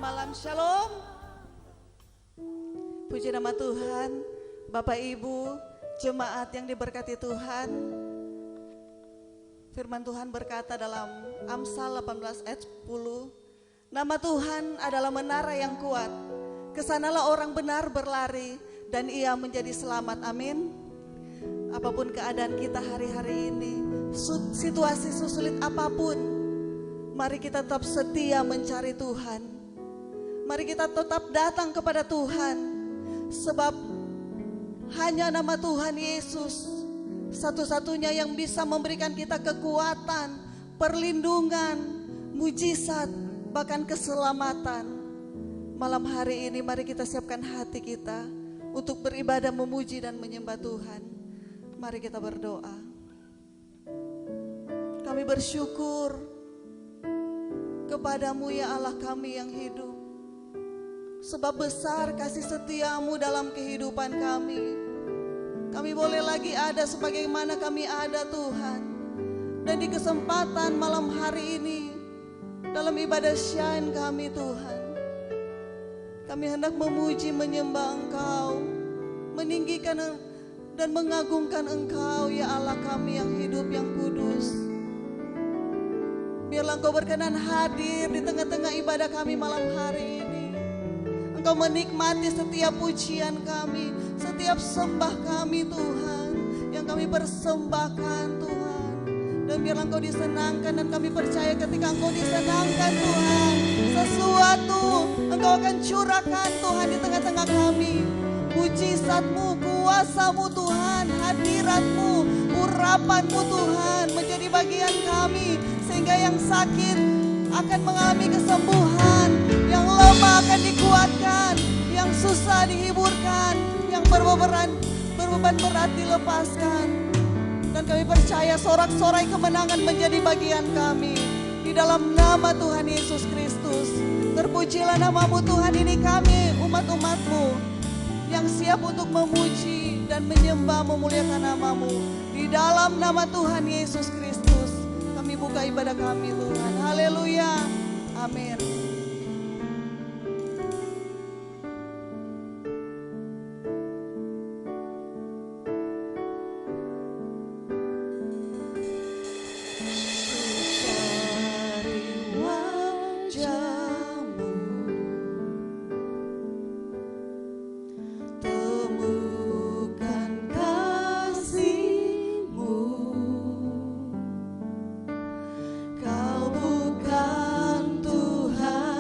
Malam Shalom. Puji nama Tuhan. Bapak Ibu jemaat yang diberkati Tuhan, firman Tuhan berkata dalam Amsal 18 ayat 10, nama Tuhan adalah menara yang kuat, kesanalah orang benar berlari dan ia menjadi selamat. Amin. Apapun keadaan kita hari-hari ini, situasi sesulit apapun, mari kita tetap setia mencari Tuhan. Mari kita tetap datang kepada Tuhan, sebab hanya nama Tuhan Yesus satu-satunya yang bisa memberikan kita kekuatan, perlindungan, mujizat, bahkan keselamatan. Malam hari ini mari kita siapkan hati kita untuk beribadah, memuji dan menyembah Tuhan. Mari kita berdoa. Kami bersyukur kepadamu ya Allah kami yang hidup, sebab besar kasih setiamu dalam kehidupan kami. Kami boleh lagi ada sebagaimana kami ada Tuhan. Dan di kesempatan malam hari ini, dalam ibadah Shine kami Tuhan, kami hendak memuji menyembah Engkau, meninggikan dan mengagungkan Engkau ya Allah kami yang hidup yang kudus. Biarlah Engkau berkenan hadir di tengah-tengah ibadah kami malam hari ini. Engkau menikmati setiap pujian kami, setiap sembah kami Tuhan, yang kami persembahkan Tuhan. Dan biarlah Engkau disenangkan, dan kami percaya ketika Engkau disenangkan Tuhan, sesuatu Engkau akan curahkan Tuhan di tengah-tengah kami. Mujizat-Mu, kuasa-Mu Tuhan, hadirat-Mu, urapan-Mu Tuhan menjadi bagian kami, sehingga yang sakit akan mengalami kesembuhan, yang lemah akan dikuatkan, yang susah dihiburkan, yang berbeban berat dilepaskan. Dan kami percaya sorak-sorai kemenangan menjadi bagian kami. Di dalam nama Tuhan Yesus Kristus, terpujilah nama-Mu Tuhan. Ini kami umat-umat-Mu yang siap untuk memuji dan menyembah, memuliakan nama-Mu. Di dalam nama Tuhan Yesus Kristus kami buka ibadah kami Tuhan. Haleluya. Amin. Kau bukan Tuhan.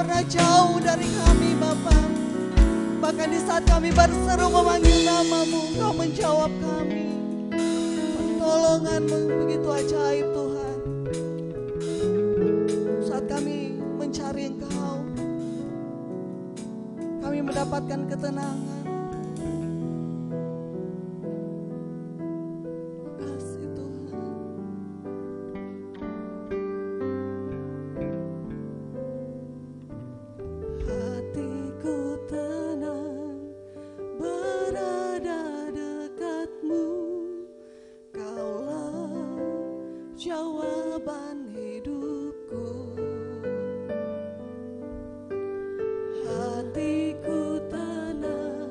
pernah jauh dari kami Bapa. Bahkan di saat kami berseru memanggil namamu, Engkau menjawab kami. Pertolonganmu begitu ajaib Tuhan. Saat kami mencari Engkau, kami mendapatkan ketenangan. Jawaban hidupku, hatiku tenang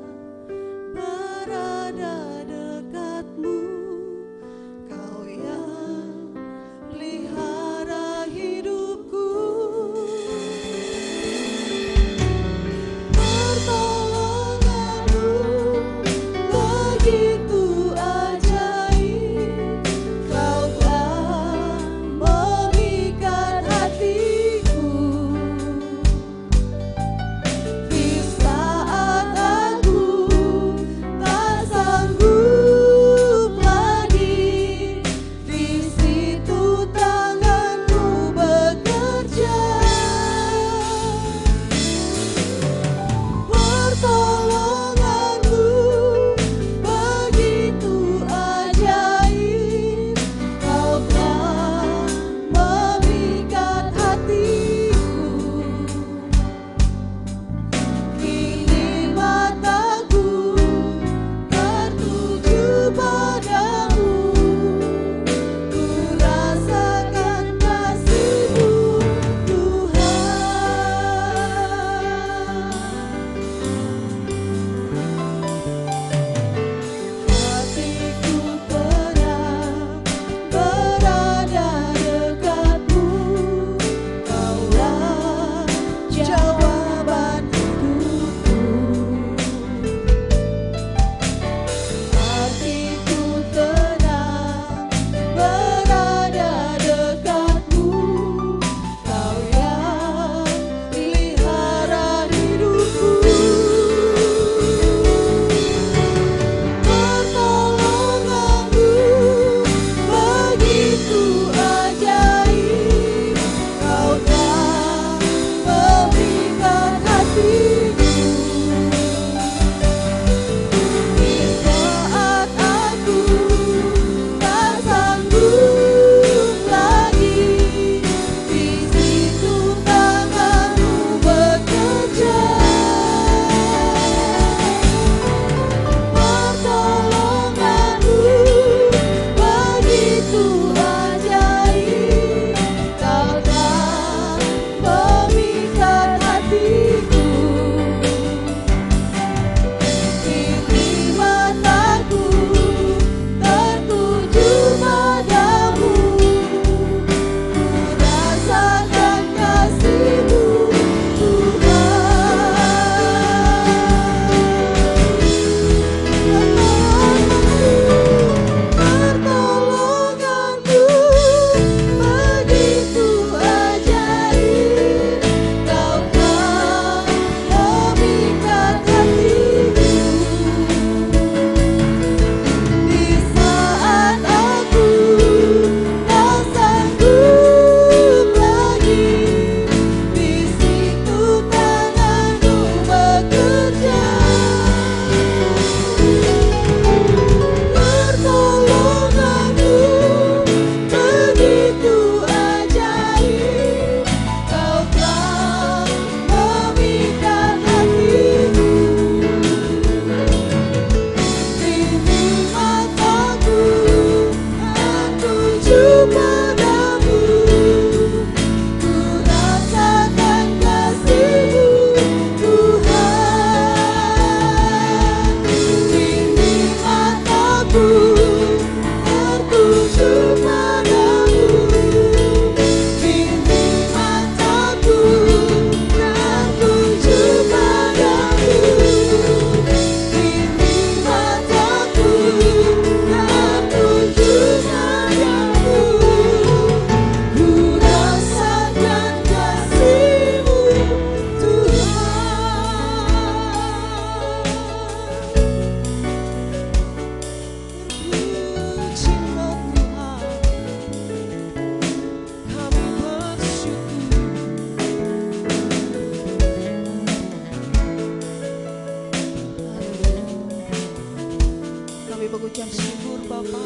ucap syukur Bapa,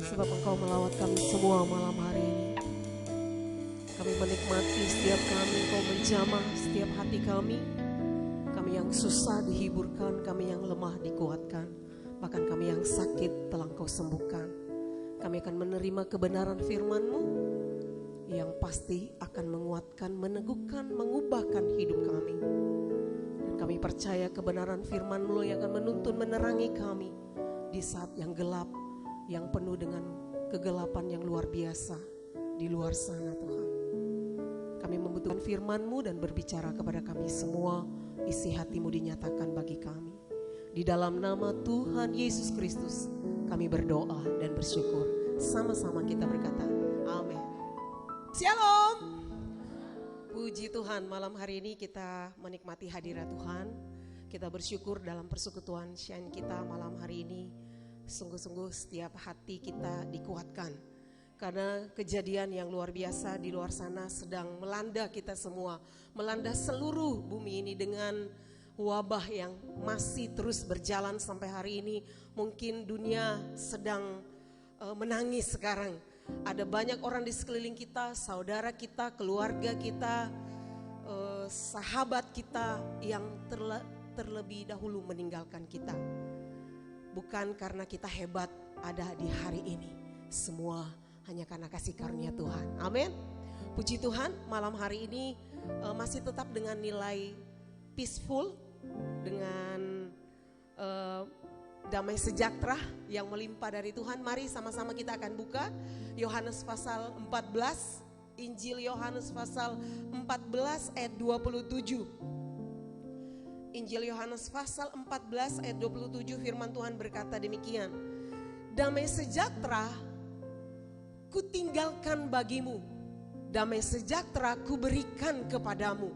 sebab Engkau melawat kami semua malam hari ini. Kami menikmati setiap kami, Engkau menjamah setiap hati kami. Kami yang susah dihiburkan, kami yang lemah dikuatkan, bahkan kami yang sakit telah Engkau sembuhkan. Kami akan menerima kebenaran firman-Mu yang pasti akan menguatkan, meneguhkan, mengubahkan hidup kami. Dan kami percaya kebenaran firman-Mu yang akan menuntun, menerangi kami di saat yang gelap, yang penuh dengan kegelapan yang luar biasa di luar sana Tuhan. Kami membutuhkan firman-Mu dan berbicara kepada kami semua, isi hati-Mu dinyatakan bagi kami. Di dalam nama Tuhan Yesus Kristus kami berdoa dan bersyukur. Sama-sama kita berkata, amin. Shalom. Puji Tuhan, malam hari ini kita menikmati hadirat Tuhan. Kita bersyukur dalam persekutuan Shine kita malam hari ini. Sungguh-sungguh setiap hati kita dikuatkan. Karena kejadian yang luar biasa di luar sana sedang melanda kita semua. Melanda seluruh bumi ini dengan wabah yang masih terus berjalan sampai hari ini. Mungkin dunia sedang menangis sekarang. Ada banyak orang di sekeliling kita, saudara kita, keluarga kita, sahabat kita yang terlebih dahulu meninggalkan kita. Bukan karena kita hebat ada di hari ini. Semua hanya karena kasih karunia Tuhan. Amin. Puji Tuhan, malam hari ini masih tetap dengan nilai peaceful, dengan damai sejahtera yang melimpah dari Tuhan. Mari sama-sama kita akan buka Yohanes pasal 14, Injil Yohanes pasal 14 ayat 27. Injil Yohanes pasal 14 ayat 27, firman Tuhan berkata demikian. Damai sejahtera kutinggalkan bagimu, damai sejahtera kuberikan kepadamu.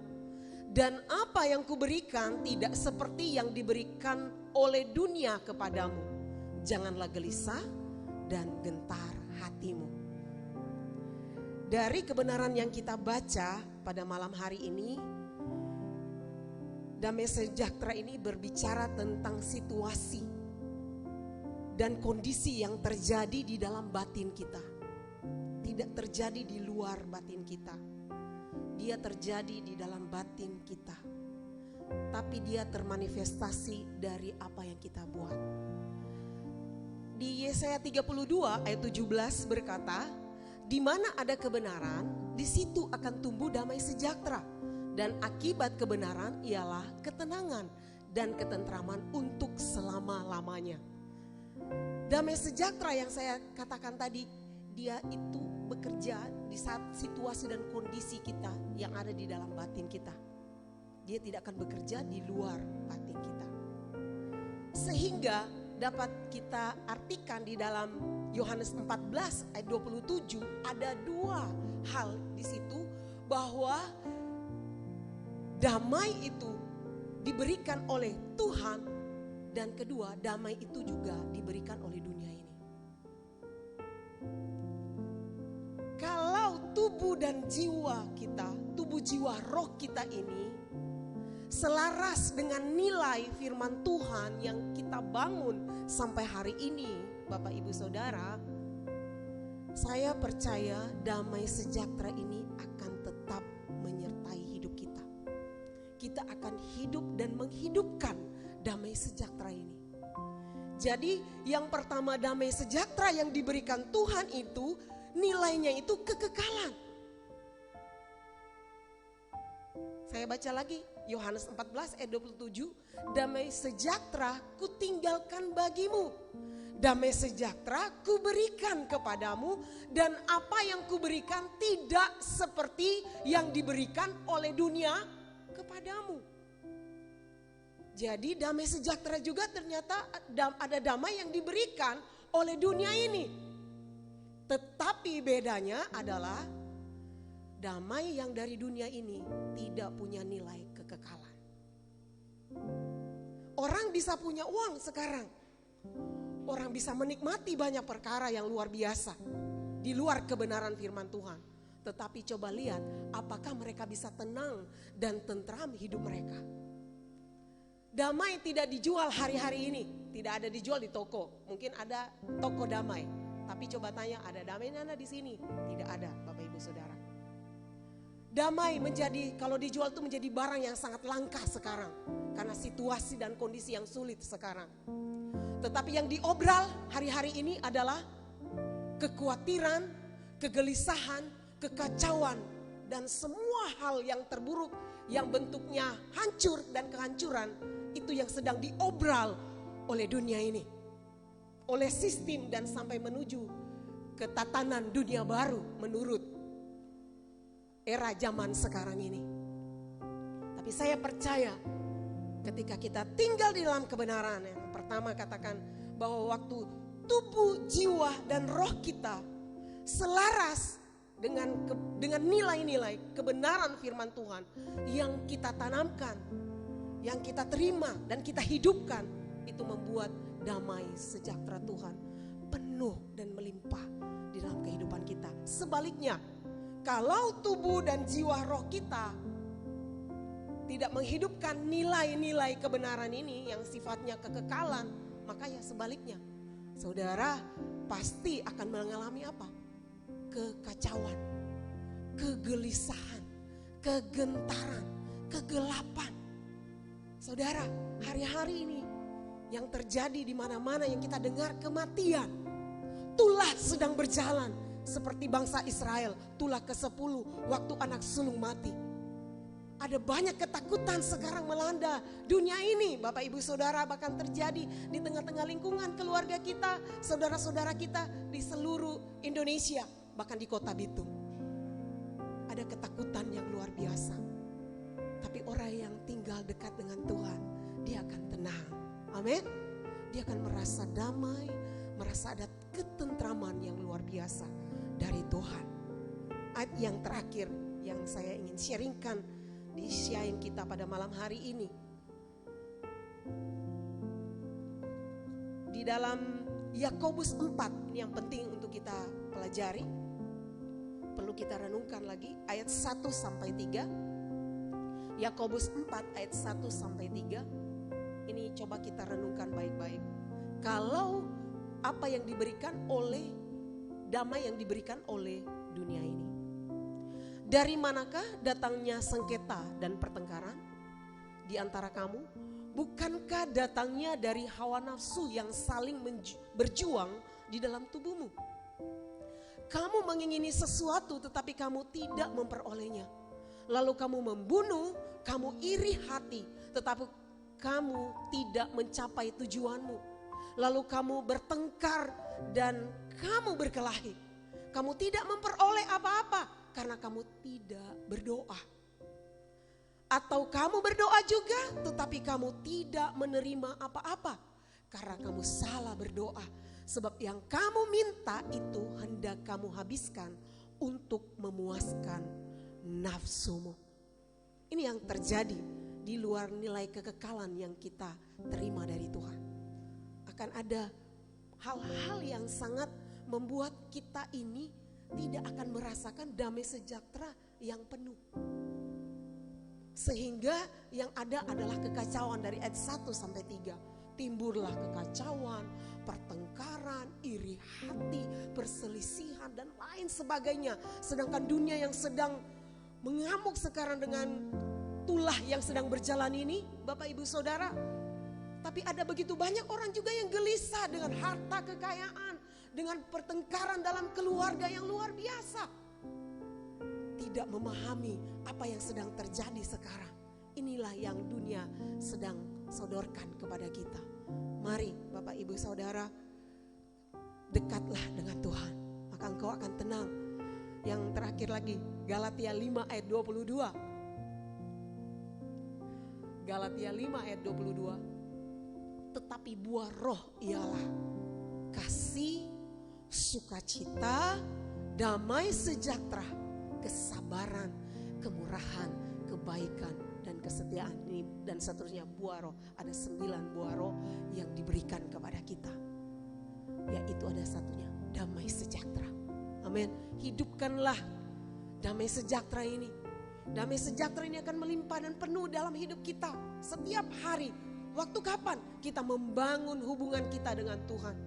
Dan apa yang kuberikan tidak seperti yang diberikan oleh dunia kepadamu. Janganlah gelisah dan gentar hatimu. Dari kebenaran yang kita baca pada malam hari ini, damai sejahtera ini berbicara tentang situasi dan kondisi yang terjadi di dalam batin kita. Tidak terjadi di luar batin kita. Dia terjadi di dalam batin kita. Tapi dia termanifestasi dari apa yang kita buat. Di Yesaya 32 ayat 17 berkata, di mana ada kebenaran, di situ akan tumbuh damai sejahtera. Dan akibat kebenaran ialah ketenangan dan ketentraman untuk selama-lamanya. Damai sejahtera yang saya katakan tadi, dia itu bekerja di saat situasi dan kondisi kita yang ada di dalam batin kita. Dia tidak akan bekerja di luar batin kita. Sehingga dapat kita artikan di dalam Yohanes 14 ayat 27 ada dua hal di situ, bahwa damai itu diberikan oleh Tuhan, dan kedua damai itu juga diberikan oleh dunia ini. Kalau tubuh dan jiwa kita, tubuh jiwa roh kita ini selaras dengan nilai firman Tuhan yang kita bangun sampai hari ini, Bapak Ibu Saudara, saya percaya damai sejahtera ini akan tetap menyertai hidup kita. Kita akan hidup dan menghidupkan damai sejahtera ini. Jadi yang pertama, damai sejahtera yang diberikan Tuhan itu nilainya itu kekekalan. Saya baca lagi Yohanes 14 ayat 27. Damai sejahtera kutinggalkan bagimu, damai sejahtera kuberikan kepadamu, dan apa yang kuberikan tidak seperti yang diberikan oleh dunia kepadamu. Jadi damai sejahtera juga ternyata ada damai yang diberikan oleh dunia ini. Tetapi bedanya adalah damai yang dari dunia ini tidak punya nilai kekekalan. Orang bisa punya uang sekarang. Orang bisa menikmati banyak perkara yang luar biasa di luar kebenaran firman Tuhan. Tetapi coba lihat apakah mereka bisa tenang dan tentram hidup mereka. Damai tidak dijual hari-hari ini, tidak ada dijual di toko. Mungkin ada toko damai, tapi coba tanya, ada damai mana di sini? Tidak ada, Bapak Ibu Saudara. Damai menjadi, kalau dijual itu menjadi barang yang sangat langka sekarang, karena situasi dan kondisi yang sulit sekarang. Tetapi yang diobral hari-hari ini adalah kekhawatiran, kegelisahan, kekacauan, dan semua hal yang terburuk yang bentuknya hancur dan kehancuran, itu yang sedang diobral oleh dunia ini, oleh sistem, dan sampai menuju ke tatanan dunia baru menurut era zaman sekarang ini. Tapi saya percaya ketika kita tinggal di dalam kebenaran, yang pertama katakan bahwa waktu tubuh, jiwa, dan roh kita selaras dengan nilai-nilai kebenaran firman Tuhan yang kita tanamkan, yang kita terima dan kita hidupkan, itu membuat damai sejahtera Tuhan penuh dan melimpah di dalam kehidupan kita. Sebaliknya, kalau tubuh dan jiwa roh kita tidak menghidupkan nilai-nilai kebenaran ini yang sifatnya kekekalan, maka ya sebaliknya, saudara pasti akan mengalami apa? Kekacauan, kegelisahan, kegentaran, kegelapan. Saudara, hari-hari ini yang terjadi di mana-mana yang kita dengar kematian, tulah sedang berjalan seperti bangsa Israel, tulah ke-10 waktu anak sulung mati. Ada banyak ketakutan sekarang melanda dunia ini, Bapak Ibu Saudara, bahkan terjadi di tengah-tengah lingkungan keluarga kita, saudara-saudara kita di seluruh Indonesia, bahkan di kota Bitung. Ada ketakutan yang luar biasa. Tapi orang yang tinggal dekat dengan Tuhan, dia akan tenang. Amin. Dia akan merasa damai, merasa ada ketentraman yang luar biasa dari Tuhan. Ayat yang terakhir yang saya ingin sharingkan di sharing kita pada malam hari ini, di dalam Yakobus 4, ini yang penting untuk kita pelajari, perlu kita renungkan lagi, ayat 1 sampai 3. Yakobus 4 ayat 1 sampai 3. Ini coba kita renungkan baik-baik. Kalau apa yang diberikan oleh damai yang diberikan oleh dunia ini, dari manakah datangnya sengketa dan pertengkaran di antara kamu? Bukankah datangnya dari hawa nafsu yang saling berjuang di dalam tubuhmu? Kamu mengingini sesuatu tetapi kamu tidak memperolehnya. Lalu kamu membunuh, kamu iri hati tetapi kamu tidak mencapai tujuanmu. Lalu kamu bertengkar dan kamu berkelahi. Kamu tidak memperoleh apa-apa karena kamu tidak berdoa. Atau kamu berdoa juga tetapi kamu tidak menerima apa-apa karena kamu salah berdoa. Sebab yang kamu minta itu hendak kamu habiskan untuk memuaskan nafsumu. Ini yang terjadi di luar nilai kekekalan yang kita terima dari Tuhan. Akan ada hal-hal yang sangat membuat kita ini tidak akan merasakan damai sejahtera yang penuh. Sehingga yang ada adalah kekacauan dari ayat 1 sampai 3. Timbullah kekacauan, pertengkaran, iri hati, perselisihan dan lain sebagainya. Sedangkan dunia yang sedang mengamuk sekarang dengan tulah yang sedang berjalan ini, Bapak Ibu Saudara. Tapi ada begitu banyak orang juga yang gelisah dengan harta kekayaan, dengan pertengkaran dalam keluarga yang luar biasa. Tidak memahami apa yang sedang terjadi sekarang. Inilah yang dunia sedang sodorkan kepada kita. Mari Bapak Ibu Saudara, dekatlah dengan Tuhan, maka engkau akan tenang. Yang terakhir lagi, Galatia 5 ayat 22. Galatia 5 ayat 22. Tetapi buah roh ialah kasih, sukacita, damai sejahtera, kesabaran, kemurahan, kebaikan, dan kesetiaan. Ini dan seterusnya buah roh. Ada 9 buah roh yang diberikan kepada kita. Yaitu ada satunya, damai sejahtera. Amin. Hidupkanlah damai sejahtera ini. Damai sejahtera ini akan melimpah dan penuh dalam hidup kita. Setiap hari Waktu kapan kita membangun hubungan kita dengan Tuhan?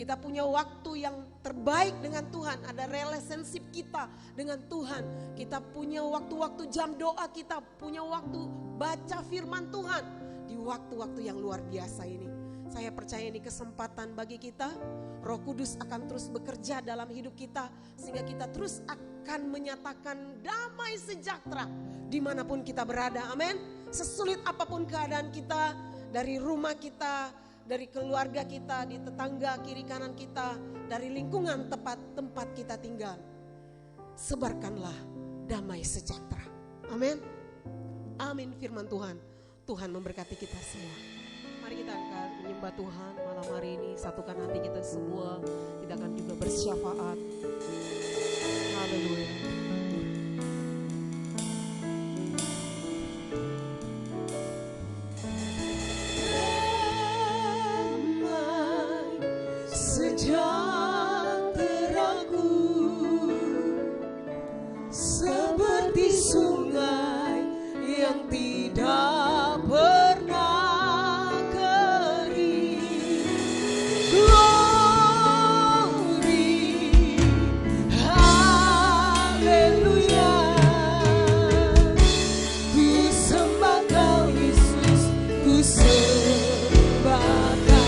Kita punya waktu yang terbaik dengan Tuhan. Ada relationship kita dengan Tuhan. Kita punya waktu-waktu jam doa, kita punya waktu baca firman Tuhan. Di waktu-waktu yang luar biasa ini. Saya percaya ini kesempatan bagi kita. Roh Kudus akan terus bekerja dalam hidup kita. Sehingga kita terus akan menyatakan damai sejahtera dimanapun kita berada. Amin. Sesulit apapun keadaan kita, dari rumah kita, dari keluarga kita, di tetangga kiri kanan kita, dari lingkungan tempat kita tinggal. Sebarkanlah damai sejahtera. Amin. Amin firman Tuhan. Tuhan memberkati kita semua. Mari kita akan menyembah Tuhan malam hari ini. Satukan hati kita semua. Kita akan juga bersyafaat. Haleluya. Sejahteraku seperti sungai yang tidak pernah kering. Glory, haleluya. Ku sembah Kau Yesus, ku sembah Kau.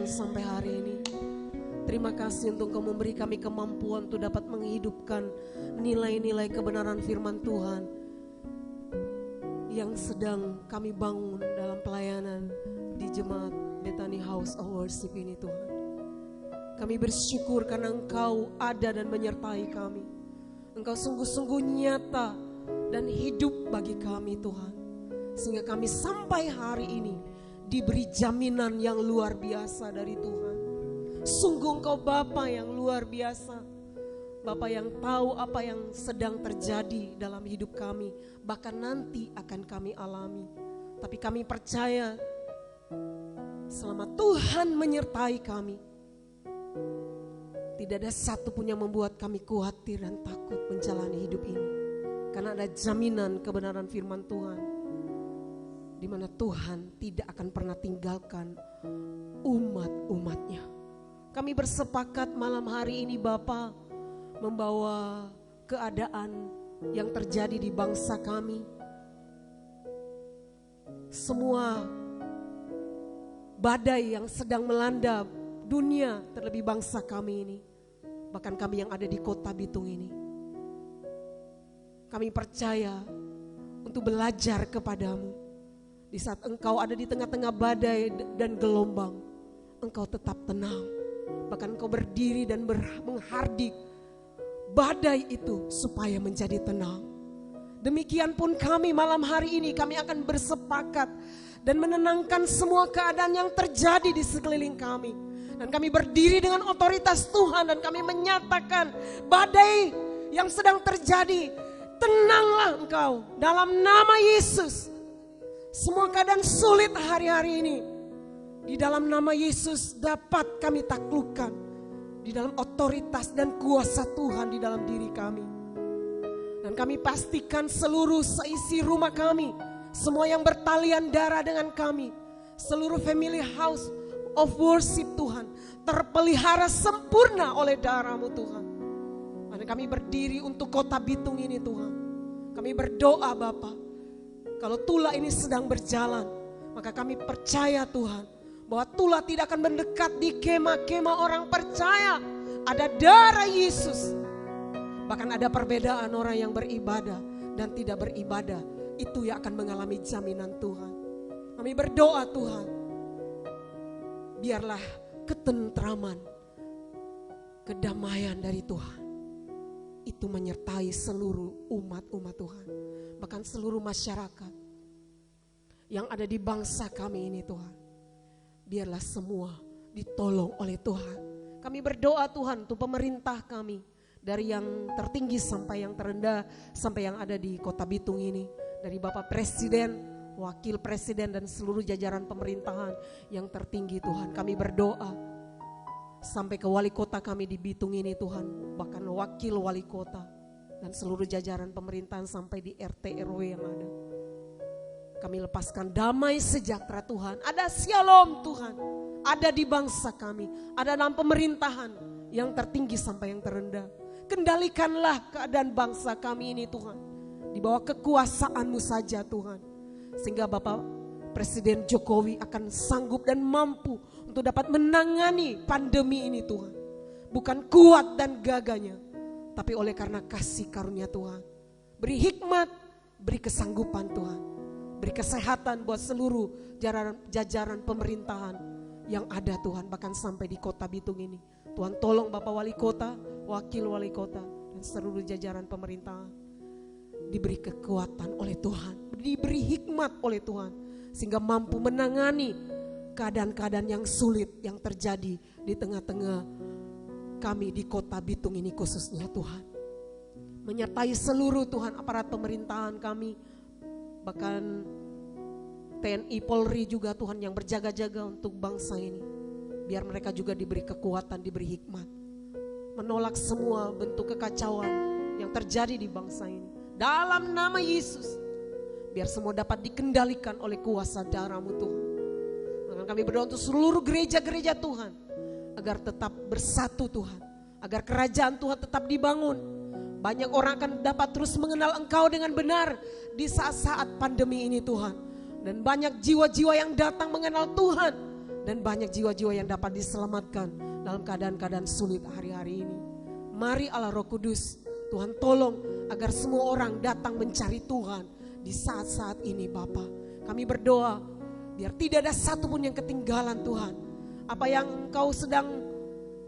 Sampai hari ini. Terima kasih untuk Kau memberi kami kemampuan untuk dapat menghidupkan nilai-nilai kebenaran firman Tuhan yang sedang kami bangun dalam pelayanan di jemaat Bethany House of Worship ini Tuhan. Kami bersyukur karena Engkau ada dan menyertai kami. Engkau sungguh-sungguh nyata dan hidup bagi kami Tuhan. Sehingga kami sampai hari ini diberi jaminan yang luar biasa dari Tuhan. Sungguh Engkau Bapa yang luar biasa. Bapa yang tahu apa yang sedang terjadi dalam hidup kami, bahkan nanti akan kami alami. Tapi kami percaya selama Tuhan menyertai kami, tidak ada satu pun yang membuat kami khawatir dan takut menjalani hidup ini. Karena ada jaminan kebenaran firman Tuhan, di mana Tuhan tidak akan pernah tinggalkan umat-umatnya. Kami bersepakat malam hari ini Bapa, membawa keadaan yang terjadi di bangsa kami. Semua badai yang sedang melanda dunia, terlebih bangsa kami ini, bahkan kami yang ada di kota Bitung ini. Kami percaya untuk belajar kepadamu. Di saat Engkau ada di tengah-tengah badai dan gelombang, Engkau tetap tenang. Bahkan Engkau berdiri dan menghardik badai itu supaya menjadi tenang. Demikian pun kami malam hari ini, kami akan bersepakat dan menenangkan semua keadaan yang terjadi di sekeliling kami. Dan kami berdiri dengan otoritas Tuhan dan kami menyatakan badai yang sedang terjadi, tenanglah engkau dalam nama Yesus. Semua keadaan sulit hari-hari ini, di dalam nama Yesus dapat kami taklukkan. Di dalam otoritas dan kuasa Tuhan di dalam diri kami. Dan kami pastikan seluruh seisi rumah kami, semua yang bertalian darah dengan kami, seluruh family house of worship Tuhan, terpelihara sempurna oleh darah-Mu Tuhan. Dan kami berdiri untuk kota Bitung ini Tuhan. Kami berdoa Bapa, kalau Tula ini sedang berjalan, maka kami percaya Tuhan, bahwa Tula tidak akan mendekat di kemah-kemah orang percaya. Ada darah Yesus. Bahkan ada perbedaan orang yang beribadah dan tidak beribadah. Itu yang akan mengalami jaminan Tuhan. Kami berdoa Tuhan, biarlah ketentraman, kedamaian dari Tuhan itu menyertai seluruh umat-umat Tuhan. Bahkan seluruh masyarakat yang ada di bangsa kami ini Tuhan. Biarlah semua ditolong oleh Tuhan. Kami berdoa Tuhan untuk pemerintah kami, dari yang tertinggi sampai yang terendah, sampai yang ada di kota Bitung ini. Dari Bapak Presiden, Wakil Presiden dan seluruh jajaran pemerintahan yang tertinggi Tuhan. Kami berdoa sampai ke wali kota kami di Bitung ini Tuhan. Bahkan wakil wali kota dan seluruh jajaran pemerintahan sampai di RT RW yang ada. Kami lepaskan damai sejahtera Tuhan. Ada shalom Tuhan. Ada di bangsa kami. Ada dalam pemerintahan yang tertinggi sampai yang terendah. Kendalikanlah keadaan bangsa kami ini Tuhan. Di bawah kekuasaan-Mu saja Tuhan. Sehingga Bapak Presiden Jokowi akan sanggup dan mampu untuk dapat menangani pandemi ini Tuhan. Bukan kuat dan gagahnya, tapi oleh karena kasih karunia Tuhan. Beri hikmat, beri kesanggupan Tuhan. Beri kesehatan buat seluruh jajaran pemerintahan yang ada Tuhan. Bahkan sampai di kota Bitung ini. Tuhan tolong Bapak Wali Kota, Wakil Wali Kota, dan seluruh jajaran pemerintahan. Diberi kekuatan oleh Tuhan. Diberi hikmat oleh Tuhan. Sehingga mampu menangani keadaan-keadaan yang sulit yang terjadi di tengah-tengah kami di kota Bitung ini khususnya Tuhan. Menyertai seluruh Tuhan aparat pemerintahan kami. Bahkan TNI Polri juga Tuhan yang berjaga-jaga untuk bangsa ini. Biar mereka juga diberi kekuatan, diberi hikmat. Menolak semua bentuk kekacauan yang terjadi di bangsa ini. Dalam nama Yesus. Biar semua dapat dikendalikan oleh kuasa darah-Mu Tuhan. Maka kami berdoa untuk seluruh gereja-gereja Tuhan. Agar tetap bersatu Tuhan. Agar kerajaan Tuhan tetap dibangun. Banyak orang akan dapat terus mengenal Engkau dengan benar di saat-saat pandemi ini Tuhan. Dan banyak jiwa-jiwa yang datang mengenal Tuhan. Dan banyak jiwa-jiwa yang dapat diselamatkan dalam keadaan-keadaan sulit hari-hari ini. Mari Allah Roh Kudus, Tuhan tolong agar semua orang datang mencari Tuhan di saat-saat ini Bapa. Kami berdoa biar tidak ada satupun yang ketinggalan Tuhan. Apa yang Engkau sedang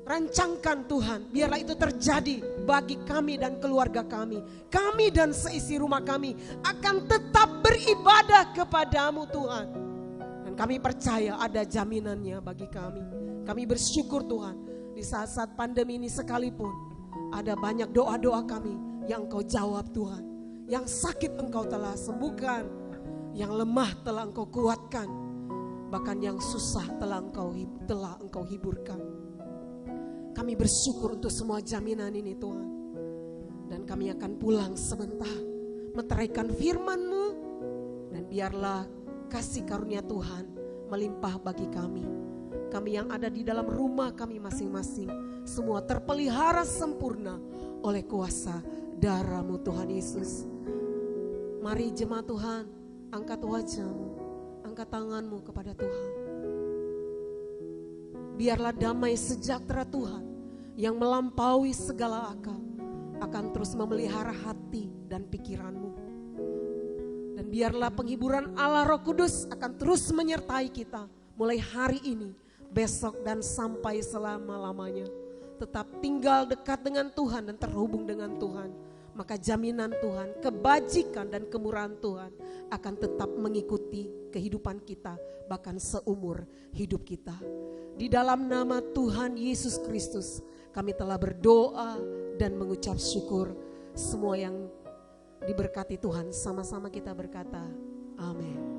Rancangkan Tuhan, biarlah itu terjadi bagi kami dan keluarga kami. Kami dan seisi rumah kami akan tetap beribadah kepadamu Tuhan. Dan kami percaya ada jaminannya bagi kami. Kami bersyukur Tuhan, di saat-saat pandemi ini sekalipun, ada banyak doa-doa kami yang Engkau jawab Tuhan. Yang sakit Engkau telah sembuhkan, yang lemah telah Engkau kuatkan, bahkan yang susah telah Engkau hiburkan. Kami bersyukur untuk semua jaminan ini Tuhan. Dan kami akan pulang sebentar meteraikan firman-Mu. Dan biarlah kasih karunia Tuhan melimpah bagi kami. Kami yang ada di dalam rumah kami masing-masing, semua terpelihara sempurna oleh kuasa darah-Mu Tuhan Yesus. Mari jemaat Tuhan, angkat wajah-Mu, angkat tangan-Mu kepada Tuhan. Biarlah damai sejahtera Tuhan yang melampaui segala akal akan terus memelihara hati dan pikiranmu. Dan biarlah penghiburan Allah Roh Kudus akan terus menyertai kita mulai hari ini, besok dan sampai selama-lamanya. Tetap tinggal dekat dengan Tuhan dan terhubung dengan Tuhan. Maka jaminan Tuhan, kebajikan dan kemurahan Tuhan akan tetap mengikuti kehidupan kita bahkan seumur hidup kita. Di dalam nama Tuhan Yesus Kristus kami telah berdoa dan mengucap syukur. Semua yang diberkati Tuhan sama-sama kita berkata amin.